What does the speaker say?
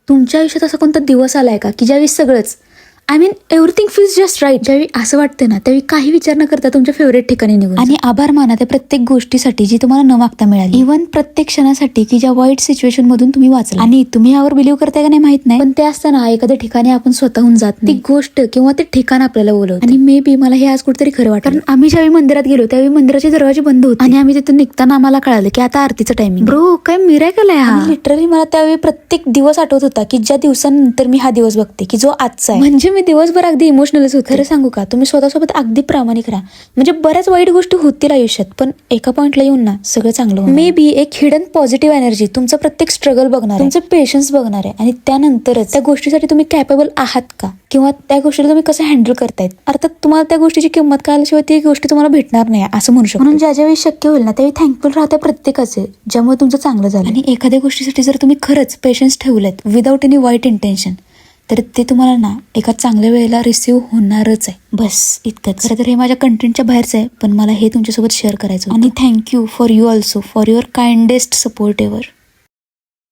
तुमच्या आयुष्यात असा कोणता दिवस आलाय का की ज्यावेळी सगळंच एव्हरीथिंग फील्स जस्ट राईट, ज्यावेळी असं वाटतं ना त्यावेळी काही विचार न करता तुमच्या फेवरेट ठिकाणी निघून आणि आभार माना त्या प्रत्येक गोष्टीसाठी जी तुम्हाला न मागता मिळाली, इव्हन प्रत्येक क्षणासाठी की ज्या वाईट सिच्युएशन मधून तुम्ही वाचला. आणि तुम्ही यावर बिलीव्ह करताय का नाही माहित नाही, पण ते असताना एखाद्या ठिकाणी आपण स्वतःहून जात नाही, ती गोष्ट किंवा ते ठिकाण आपल्याला बोलवतं. आणि मे बी मला हे आज कुठेतरी खरं वाटतं, कारण आम्ही ज्यावेळी मंदिरात गेलो त्यावेळी मंदिराचे दरवाजे बंद होते आणि आम्ही तिथून निघताना आम्हाला कळालं की आता आरतीचं टायमिंग. ब्रो काय मिराकल आहे हा. लिटरली मला त्यावेळी प्रत्येक दिवस आठवत होता की ज्या दिवसानंतर मी हा दिवस बघते की जो आजचा आहे. म्हणजे मी दिवसभर अगदी इमोशनलच होते. खरं सांगू का, तुम्ही स्वतःसोबत अगदी प्रामाणिक राहा. म्हणजे बऱ्याच वाईट गोष्टी होतील आयुष्यात, पण एका पॉइंटला येऊन ना सगळं चांगलं होणार. मे बी एक हिडन पॉझिटिव्ह एनर्जी तुमचा प्रत्येक स्ट्रगल बघणार आहे, तुमचं पेशन्स बघणार आहे, आणि त्यानंतरच त्या गोष्टीसाठी तुम्ही कॅपेबल आहात का, किंवा त्या गोष्टीला तुम्ही कसं हँडल करतायत. अर्थात तुम्हाला त्या गोष्टीची किंमत कळल्याशिवाय ती गोष्टी तुम्हाला भेटणार नाही असं म्हणू शकतो. म्हणून ज्यावेळी शक्य होईल ना त्यावेळी थँकफुल राहता प्रत्येकाचे, ज्यामुळे तुमचं चांगलं झालं. आणि एखाद्या गोष्टीसाठी जर तुम्ही खरंच पेशन्स ठेवलेत विदाऊट एनी वाईट इंटेन्शन, तर ते तुम्हाला ना एका चांगल्या वेळेला रिसीव्ह होणारच आहे. बस इतकंच. खरं तर हे माझ्या कंटेंटच्या बाहेरचं आहे, पण मला हे तुमच्यासोबत शेअर करायचं. आणि thank you for you also for your kindest support ever.